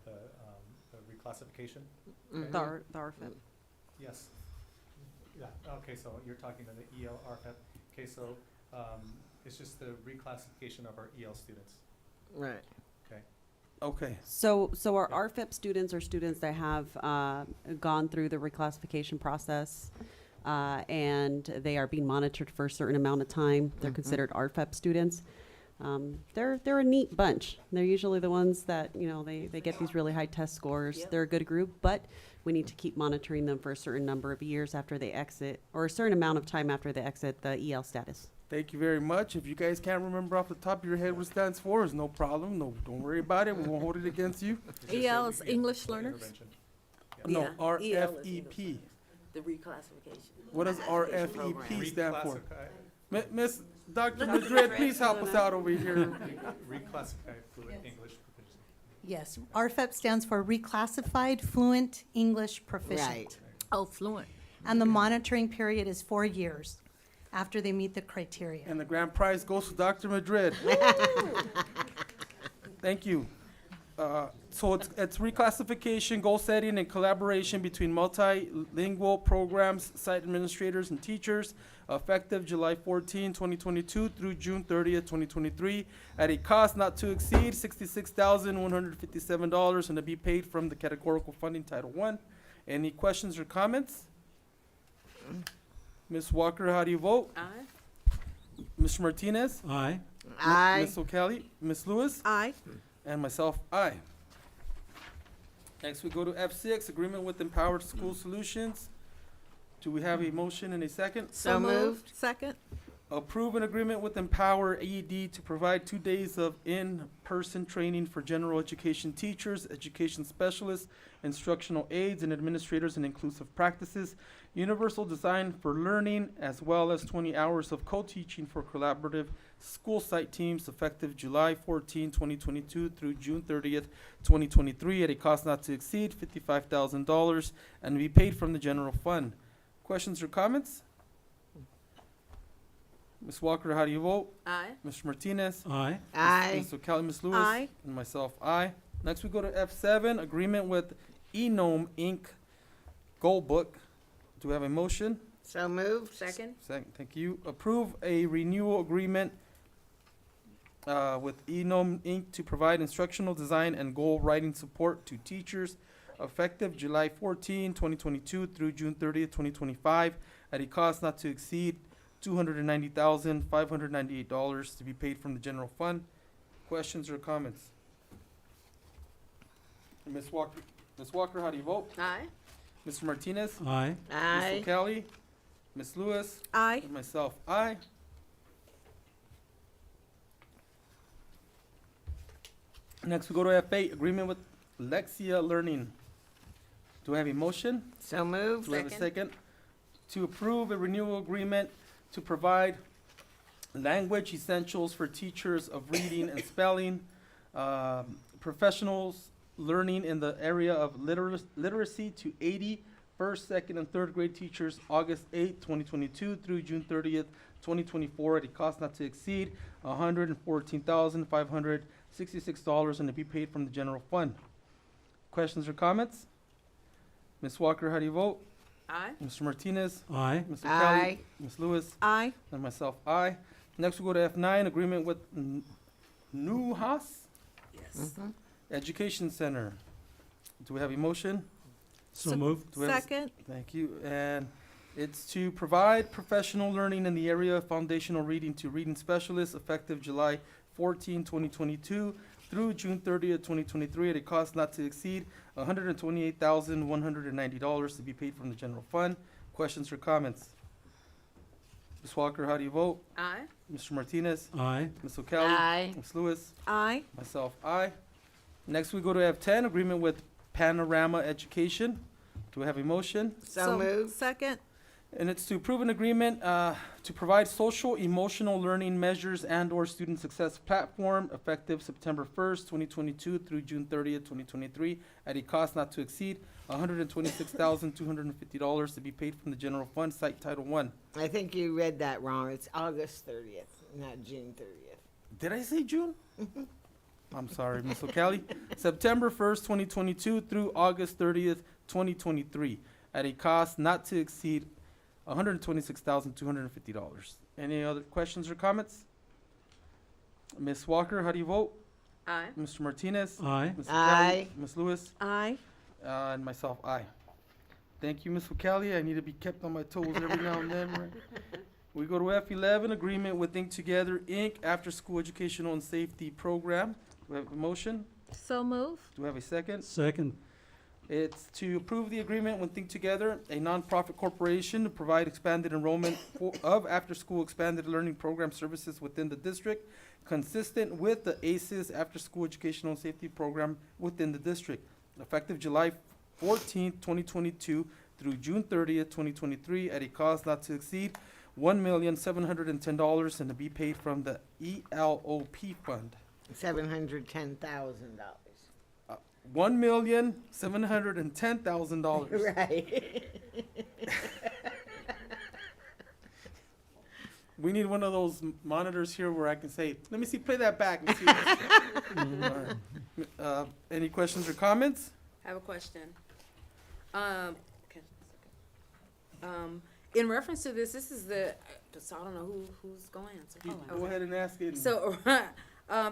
The reclassification? Mhm. to, the RFIP? Yes. Yeah, okay, so you're talking to the ELRF. Okay, so It's just the reclassification of our EL students. Right. Okay, So our RFIP students are students that have gone through the reclassification process, and they are being monitored for a certain amount of time. They're Mhm. considered RFIP students. They're a neat bunch. They're usually the ones that, you know, they get these really high test scores. Yep. They're a good group, but we need to keep monitoring them for a certain number of years after they exit, or a certain amount of time after they exit the EL status. thank you very much. If you guys can't remember off the top of your head what it stands for, it's no problem. No, don't worry about it. We won't hold it against you. It's just EL a- is yeah, English yeah, learners? intervention. No, Yeah, EL is RFEP. The reclassification. What does RFEP program. stand for? Reclassify- Miss Dr. Madrid, please help us out over here. Reclassify fluent English proficiency. Yes, RFEP stands for Reclassified Fluent English Right. Proficient. Oh, fluent. And the monitoring period is 4 years after they meet the criteria. And the grand prize goes to Dr. Madrid. Thank you. So it's reclassification, goal setting, and collaboration between multilingual programs, site administrators, and teachers, effective July 14, 2022 through June 30th, 2023, at a cost not to exceed $66,157 and to be paid from the categorical funding Title I. Any questions or comments? Ms. Walker, how do you vote? Aye. Mr. Martinez? Aye. Aye. Ms. O'Kelly? Ms. Lewis? Aye. And myself, aye. Next, we go to F6, agreement with Empowered School Solutions. Do we have a motion and a second? So moved. Second? Approve an agreement with Empower AED to provide 2 days of in-person training for general education teachers, education specialists, instructional aides, and administrators in inclusive practices, universal design for learning, as well as 20 hours of co-teaching for collaborative school site teams effective July 14, 2022 through June 30th, 2023 at a cost not to exceed $55,000 and be paid from the general fund. Questions or comments? Ms. Walker, how do you vote? Aye. Mr. Martinez? Aye. Aye. Ms. O'Kelly, Ms. Lewis? Aye. And myself, aye. Next, we go to F7, agreement with Enome Inc. Goal Book. Do we have a motion? So moved. Second? Second, thank you. Approve a renewal agreement with Enome Inc. to provide instructional design and goal writing support to teachers effective July 14, 2022 through June 30th, 2025 at a cost not to exceed $290,598 to be paid from the general fund. Questions or comments? Ms. Walker, how do you vote? Aye. Mr. Martinez? Aye. Ms. Aye. O'Kelly? Ms. Lewis? Aye. And myself, aye. Next, we go to F8, agreement with Lexia Learning. Do I have a motion? So moved. Do I have a Second. second? To approve a renewal agreement to provide language essentials for teachers of reading and spelling, professionals learning in the area of literacy to 80 first, second, and third grade teachers, August 8th, 2022 through June 30th, 2024, at a cost not to exceed $114,566 and to be paid from the general fund. Questions or comments? Ms. Walker, how do you vote? Aye. Mr. Martinez? Aye. Ms. O'Kelly? Aye. Ms. Lewis? Aye. And myself, aye. Next, we go to F9, agreement with Newhouse Yes. Mhm. Education Center. Do we have a motion? So moved. Do we have a s- Second? Thank you. And it's to provide professional learning in the area of foundational reading to reading specialists effective July 14, 2022 through June 30th, 2023 at a cost not to exceed $128,190 to be paid from the general fund. Questions or comments? Ms. Walker, how do you vote? Aye. Mr. Martinez? Aye. Ms. O'Kelly? Aye. Ms. Lewis? Aye. Myself, aye. Next, we go to F10, agreement with Panorama Education. Do we have a motion? So moved. Second? And it's to approve an agreement to provide social emotional learning measures and/or student success platform effective September 1st, 2022 through June 30th, 2023 at a cost not to exceed $126,250 to be paid from the general fund, site Title I. I think you read that wrong. It's August 30th, not June 30th. Did I say June? I'm sorry, Ms. O'Kelly. September 1st, 2022 through August 30th, 2023 at a cost not to exceed $126,250. Any other questions or comments? Ms. Walker, how do you vote? Aye. Mr. Martinez? Aye. Mr. Aye. Kelly? Ms. Lewis? Aye. And myself, aye. Thank you, Ms. Wacali. I need to be kept on my toes every now and then, right? We go to F11, agreement with Think Together, Inc., after-school educational and safety program. Do we have a motion? So move. Do we have a second? Second. It's to approve the agreement with Think Together, a nonprofit corporation to provide expanded enrollment of after-school expanded learning program services within the district, consistent with the ACES after-school educational and safety program within the district, effective July 14th, 2022 through June 30th, 2023, at a cost not to exceed $1,710 and to be paid from the ELOP fund. $710,000. $1,710,000. Right. We need one of those monitors here where I can say, let me see, play that back. And see All right. Any questions or comments? I have a question. In reference to this is the, so I don't know who's going to answer. You Go ahead and ask it. So,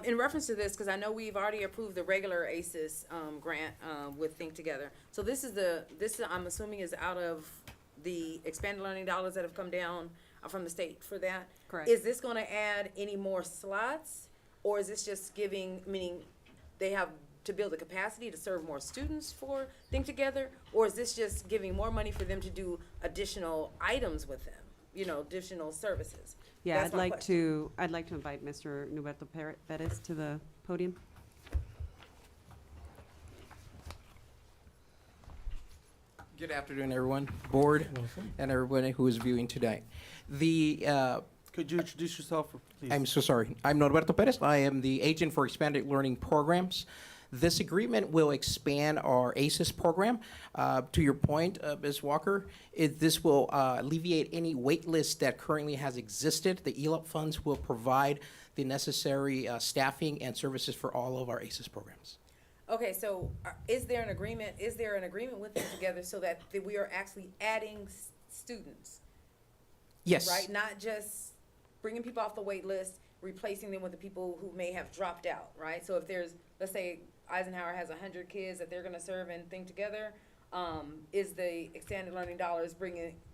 in reference to this, because I know we've already approved the regular ACES grant with Think Together. So this is I'm assuming is out of the expanded learning dollars that have come down from the state for that. Correct. Is this going to add any more slots, or is this just meaning they have to build the capacity to serve more students for Think Together, or is this just giving more money for them to do additional items with them, additional services? Yeah, That's I'd my like question. to invite Mr. Nuberto Perez to the podium. Good afternoon, everyone, board, and everybody who is viewing tonight. Could you introduce yourself, please? I'm so sorry. I'm Norberto Perez. I am the agent for expanded learning programs. This agreement will expand our ACES program. To your point, Ms. Walker, this will alleviate any wait list that currently has existed. The ELOP funds will provide the necessary staffing and services for all of our ACES programs. Okay, so is there an agreement with Think Together so that we are actually adding students? Yes. Right, not just bringing people off the wait list, replacing them with the people who may have dropped out, right? So if there's, let's say Eisenhower has 100 kids that they're gonna serve and Think Together, is the extended learning dollars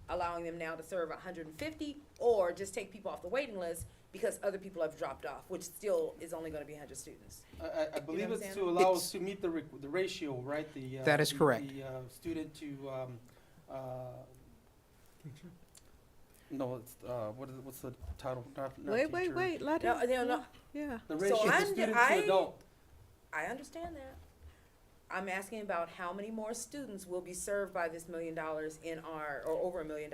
allowing them now to serve 150, or just take people off the waiting list because other people have dropped off, which still is only gonna be 100 students? I believe it's understand? to allow us to meet the ratio, right? That is correct. The student to, no, it's, what's the title? Not Wait, teacher. let No, him. no. Yeah. The ratio of student to adult. I understand that. I'm asking about how many more students will be served by this $1 million or over $1 million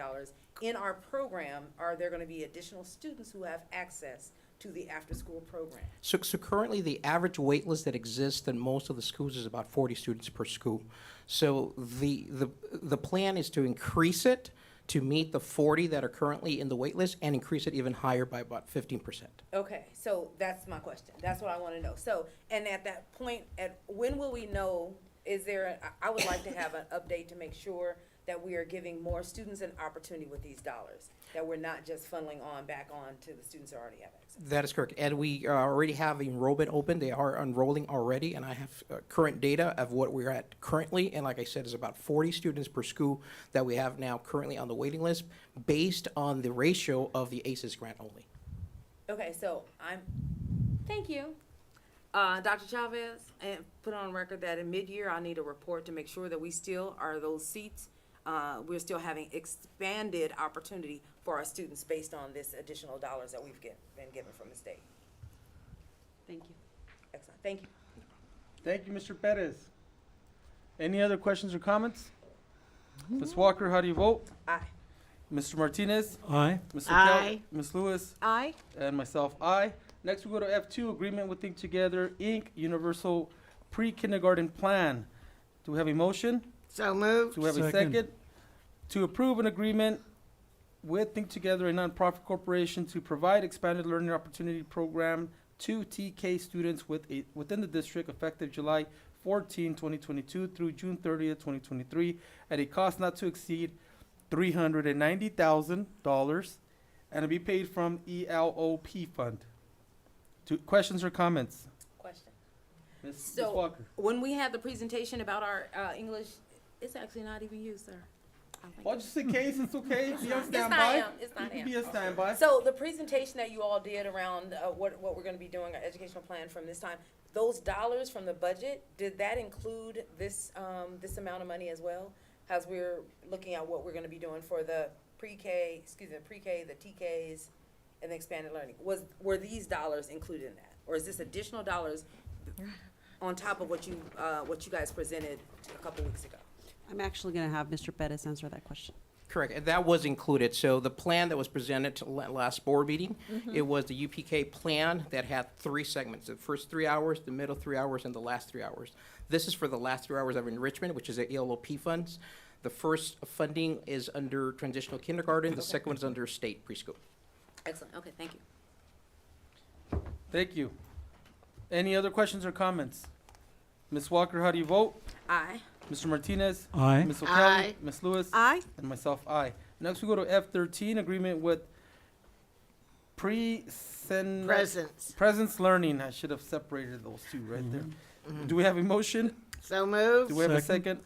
in our program. Are there gonna be additional students who have access to the after-school program? So currently, the average wait list that exists in most of the schools is about 40 students per school. So the plan is to increase it to meet the 40 that are currently in the wait list and increase it even higher by about 15%. Okay, so that's my question. That's what I wanna know. So, and at that point, when will we know, I would like to have an update to make sure that we are giving more students an opportunity with these dollars, that we're not just funneling back on to the students who already have access. That is correct. And we already have enrollment open. They are enrolling already, and I have current data of what we're at currently. And like I said, it's about 40 students per school that we have now currently on the waiting list based on the ratio of the ACES grant only. Okay, so thank you. Dr. Chavez, and put on record that in mid-year, I need a report to make sure that we still are those seats. We're still having expanded opportunity for our students based on this additional dollars that we've been given from the state. Thank you. Excellent, thank you. Thank you, Mr. Perez. Any other questions or comments? Ms. Walker, how do you vote? Aye. Mr. Martinez? Aye. Mr. Aye. Kelly? Ms. Lewis? Aye. And myself, aye. Next, we go to F2, agreement with Think Together, Inc., Universal Pre-Kindergarten Plan. Do we have a motion? So moved. Do we have a Second. second? To approve an agreement with Think Together, a nonprofit corporation, to provide expanded learning opportunity program to TK students within the district effective July 14, 2022 through June 30th, 2023, at a cost not to exceed $390,000 and to be paid from ELOP fund. Questions or comments? Question. Ms. So- Walker? When we had the presentation about our English, it's actually not even you, sir. I think Well, just in case, it's okay. Be on It's not standby. him. It's not You him. can be on standby. So the presentation that you all did around what we're going to be doing, our educational plan from this time, those dollars from the budget, did that include this this amount of money as well? As we're looking at what we're going to be doing for the pre-K, the TKs, and the expanded learning, were these dollars included in that, or is this additional dollars on top of what you guys presented a couple weeks ago? I'm actually going to have Mr. Pettis answer that question. Correct, and that was included. So the plan that was presented to last board meeting, Mm-hmm. it was the UPK plan that had 3 segments, the first 3 hours, the middle 3 hours, and the last 3 hours. This is for the last 3 hours of enrichment, which is the ELOP funds. The first funding is under transitional kindergarten, the second one is under state preschool. Excellent. Okay, thank you. Thank you. Any other questions or comments? Ms. Walker, how do you vote? Aye. Mr. Martinez? Aye. Ms. O'Kelly? Aye. Ms. Lewis? Aye. And myself, aye. Next, we go to F13, agreement with presence learning. I should have separated those two right there. Do we have a motion? So moved. Do we have a Second. second?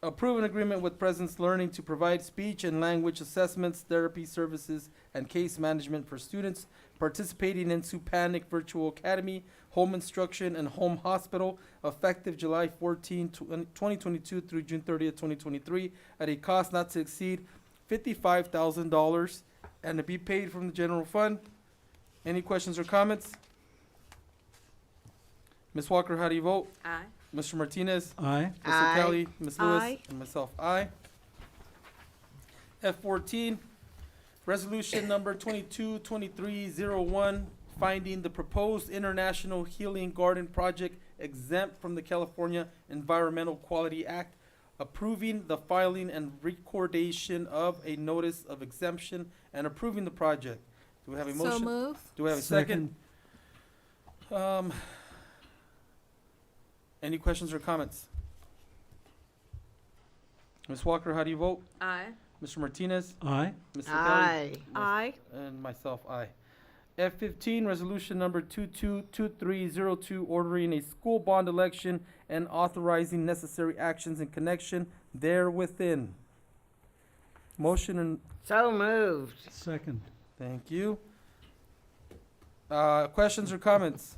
Approve an agreement with Presence Learning to provide speech and language assessments, therapy services, and case management for students participating in Supanic Virtual Academy, Home Instruction, and Home Hospital, effective July 14, 2022 through June 30th, 2023, at a cost not to exceed $55,000 and to be paid from the general fund. Any questions or comments? Ms. Walker, how do you vote? Aye. Mr. Martinez? Aye. Ms. Aye. O'Kelly, Ms. Lewis, Aye. and myself, aye. F14, resolution number 222301, finding the proposed International Healing Garden Project exempt from the California Environmental Quality Act, approving the filing and recordation of a notice of exemption, and approving the project. Do we have a So motion? moved. Do we have a second? Any questions or comments? Ms. Walker, how do you vote? Aye. Mr. Martinez? Aye. Ms. O'Kelly? Aye. Aye. And myself, aye. F15, resolution number 222302, ordering a school bond election and authorizing necessary actions in connection therewithin. Motion and, So moved. Second. thank you. Questions or comments?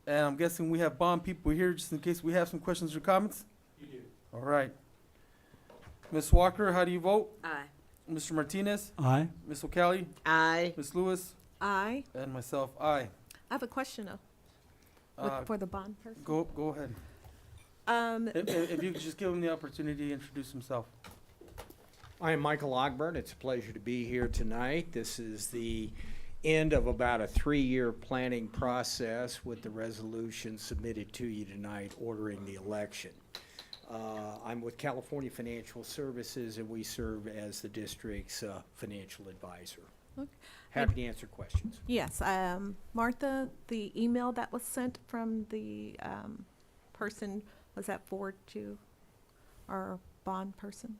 And I'm guessing we have bond people here just in case we have some questions or comments? You do. All right. Ms. Walker, how do you vote? Aye. Mr. Martinez? Aye. Ms. O'Kelly? Aye. Ms. Lewis? Aye. And myself, aye. I have a question though, Uh, for the bond person. Go ahead. If you could just give him the opportunity to introduce himself. I am Michael Ogburn. It's a pleasure to be here tonight. This is the end of about a 3-year planning process with the resolution submitted to you tonight ordering the election. I'm with California Financial Services, and we serve as the district's financial advisor. Okay. Happy to answer questions. Yes, Martha, the email that was sent from the person, was that forwarded to our bond person?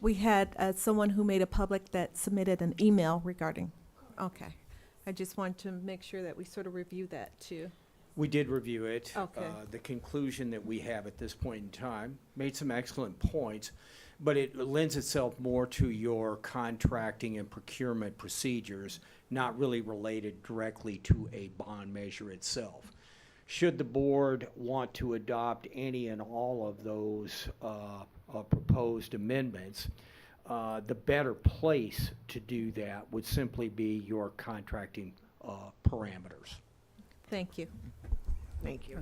We had someone who made a public that submitted an email regarding, okay. I just wanted to make sure that we sort of review that too. We did review it. Okay. The conclusion that we have at this point in time made some excellent points, but it lends itself more to your contracting and procurement procedures, not really related directly to a bond measure itself. Should the board want to adopt any and all of those proposed amendments, the better place to do that would simply be your contracting parameters. Thank you. Thank you.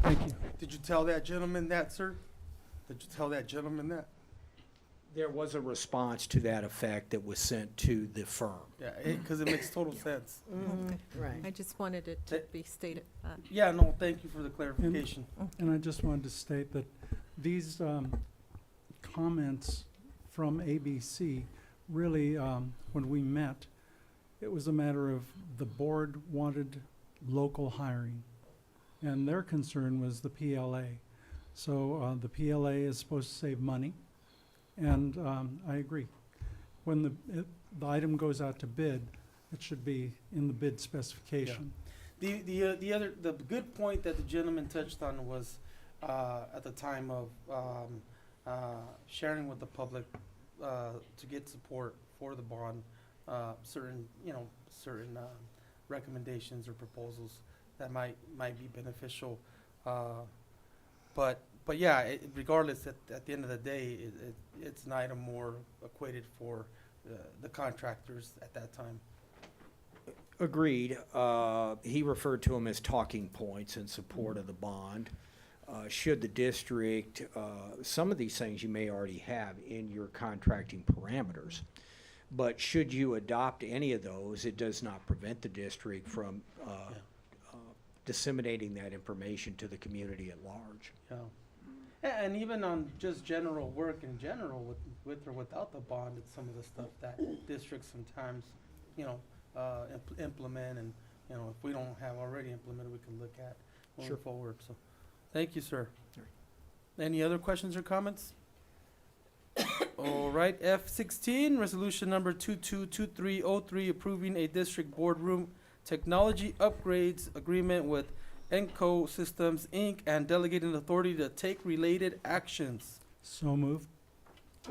Thank you. Did you tell that gentleman that, sir? Did you tell that gentleman that? There was a response to that effect that was sent to the firm. Yeah, because it makes total sense. Right. I just wanted it to be stated. Yeah, no, thank you for the clarification. And I just wanted to state that these comments from ABC really, when we met, it was a matter of the board wanted local hiring. And their concern was the PLA. So the PLA is supposed to save money. And I agree. When the item goes out to bid, It should be in the bid specification. The good point that the gentleman touched on was, at the time of, sharing with the public, to get support for the bond, certain, recommendations or proposals that might be beneficial. But yeah, regardless, at the end of the day, it's an item more equated for the contractors at that time. Agreed. He referred to them as talking points in support of the bond. Should the district, some of these things you may already have in your contracting parameters, but should you adopt any of those, it does not prevent the district from disseminating that information to the community at large. Yeah. And even on just general work in general, with or without the bond, it's some of the stuff that districts sometimes, implement, and, if we don't have already implemented, we can look at moving forward, so. Thank you, sir. Any other questions or comments? All right, F16, resolution number 222303, approving a district boardroom technology upgrades agreement with Enco Systems, Inc., and delegating authority to take related actions. So moved.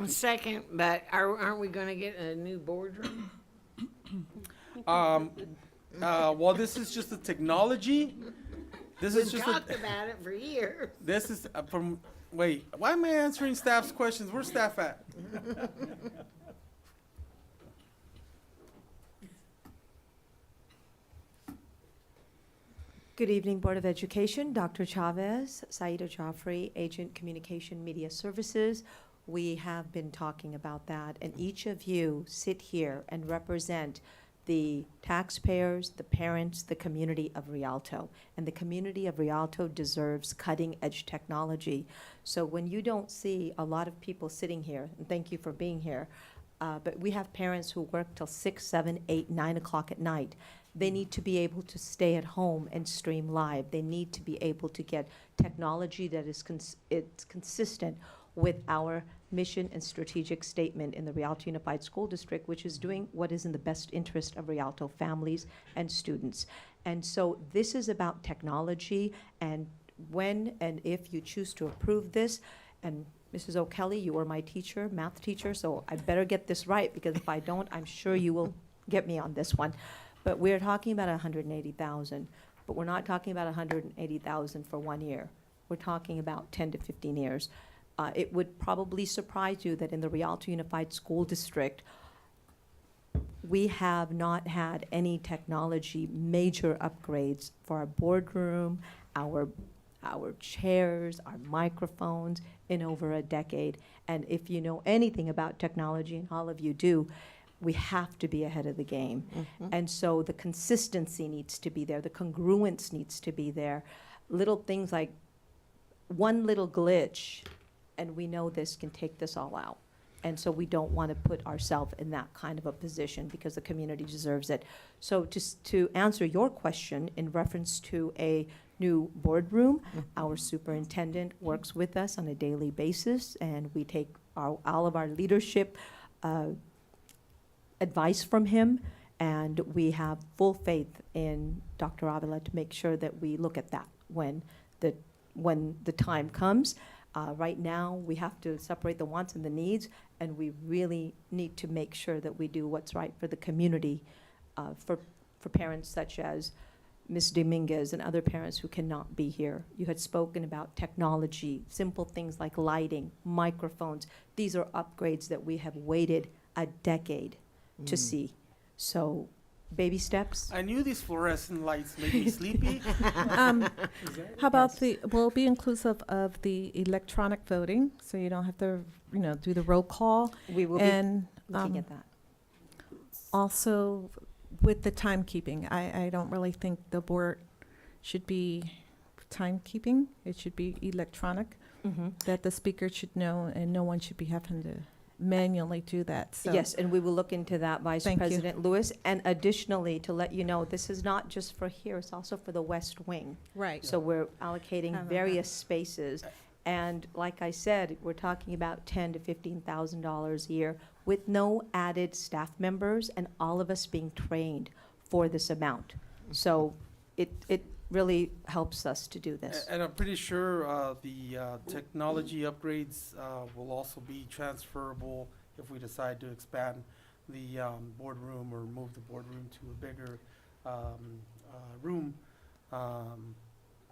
Second, but aren't we gonna get a new boardroom? Well, this is just the technology. This is We've just talked about it for years. This is wait, why am I answering staff's questions? Where's staff at? Good evening, Board of Education. Dr. Chavez, Saida Joffrey, Agent Communication Media Services. We have been talking about that, and each of you sit here and represent the taxpayers, the parents, the community of Rialto. And the community of Rialto deserves cutting-edge technology. So when you don't see a lot of people sitting here, and thank you for being here, but we have parents who work till 6, 7, 8, 9 o'clock at night. They need to be able to stay at home and stream live. They need to be able to get technology that is it's consistent with our mission and strategic statement in the Rialto Unified School District, which is doing what is in the best interest of Rialto families and students. And so this is about technology, and when and if you choose to approve this, and Mrs. O'Kelly, you were my teacher, math teacher, so I better get this right, because if I don't, I'm sure you will get me on this one. But we're talking about 180,000, but we're not talking about 180,000 for 1 year. We're talking about 10 to 15 years. It would probably surprise you that in the Rialto Unified School District, we have not had any technology major upgrades for our boardroom, our chairs, our microphones in over a decade. And if you know anything about technology, and all of you do, we have to be ahead of the game. Mm-hmm. And so the consistency needs to be there, the congruence needs to be there. Little things like one little glitch, and we know this can take this all out. And so we don't want to put ourselves in that kind of a position, because the community deserves it. So just to answer your question in reference to a new boardroom, our superintendent works with us on a daily basis, and we take all of our leadership advice from him, and we have full faith in Dr. Avila to make sure that we look at that when the time comes. Right now, we have to separate the wants and the needs, and we really need to make sure that we do what's right for the community, for parents such as Ms. Dominguez and other parents who cannot be here. You had spoken about technology, simple things like lighting, microphones. These are upgrades that we have waited a decade to see. So, baby steps. I knew these fluorescent lights made me sleepy. How about we'll be inclusive of the electronic voting, so you don't have to, do the roll call. We will And be looking at that. also with the timekeeping, I don't really think the board should be timekeeping. It should be electronic, that the speaker should know, and no one should be having to manually do that. So Yes, and we will look into that, Vice Thank you. President Lewis. And additionally, to let you know, this is not just for here, it's also for the West Wing. Right. So we're allocating How about various spaces. And like I said, we're talking about $10,000 to $15,000 a year with no added staff members and all of us being trained for this amount. So it really helps us to do this. And I'm pretty sure the technology upgrades will also be transferable if we decide to expand the boardroom or move the boardroom to a bigger room.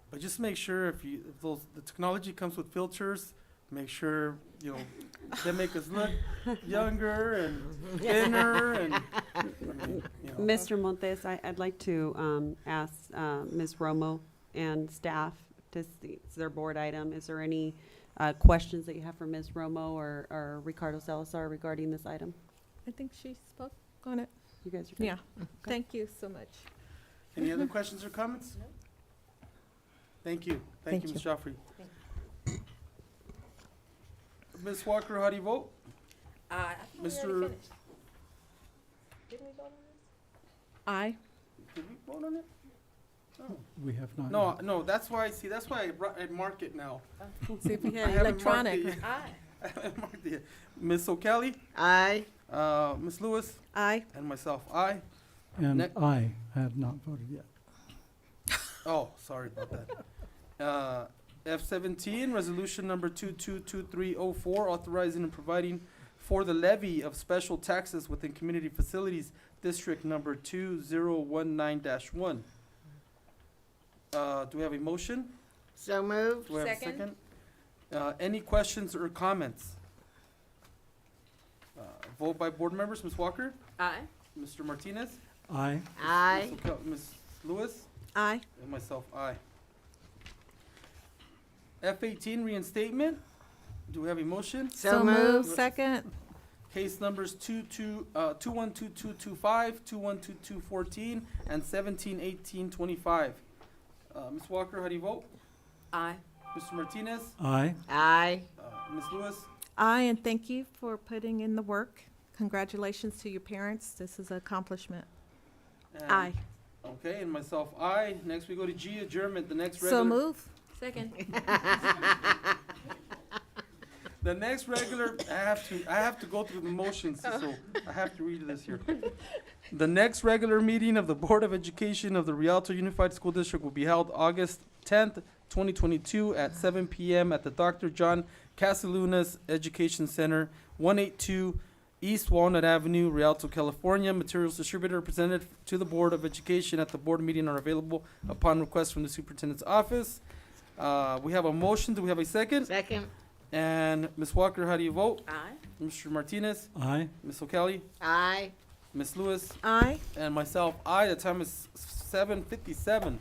But just make sure if the technology comes with filters, make sure, you know, they make us look younger and thinner and, I mean, you know. Mr. Montes, I'd like to ask Ms. Romo and staff to see, it's their board item. Is there any questions that you have for Ms. Romo or Ricardo Salazar regarding this item? I think she spoke on it. You guys are good? Yeah. Thank you so much. Any other questions or comments? No. Thank you. Thank you, Thank Ms. Joffrey. Ms. Walker, how do you vote? I thought we already Mr. finished. Didn't we vote on this? Aye. Did we vote on it? No. We have not. No, yet. no, that's why I mark it now. See if we I had haven't marked electronic. it. Aye. I haven't marked it yet. Ms. O'Kelly, Aye. Ms. Lewis, Aye. and myself, aye. And Ne- I had not voted yet. Oh, sorry about that. F-17, resolution number 222304, authorizing and providing for the levy of special taxes within community facilities, district number 2019-1. Do we have a motion? So moved. Do we have a Second. second? Any questions or comments? Vote by board members. Ms. Walker? Aye. Mr. Martinez? Aye. Aye. Ms. Lewis? Aye. And myself, aye. F-18 reinstatement. Do we have a motion? So moved. Second. Case numbers 212225, 212214, and 171825. Ms. Walker, how do you vote? Aye. Mr. Martinez? Aye. Aye. Ms. Lewis? Aye, and thank you for putting in the work. Congratulations to your parents. This is an accomplishment. And- Aye. Okay, and myself, aye. Next we go to G, adjournment. The next So regular. move. Second. The next regular, I have to go through the motions, so I have to read this here. The next regular meeting of the Board of Education of the Rialto Unified School District will be held August 10th, 2022 at 7 p.m. at the Dr. John Casalunas Education Center, 182 East Walnut Avenue, Rialto, California. Materials distributed or presented to the Board of Education at the board meeting are available upon request from the superintendent's office. We have a motion. Do we have a second? Second. And Ms. Walker, how do you vote? Aye. Mr. Martinez? Aye. Ms. O'Kelly? Aye. Ms. Lewis? Aye. And myself, aye. The time is 7:57.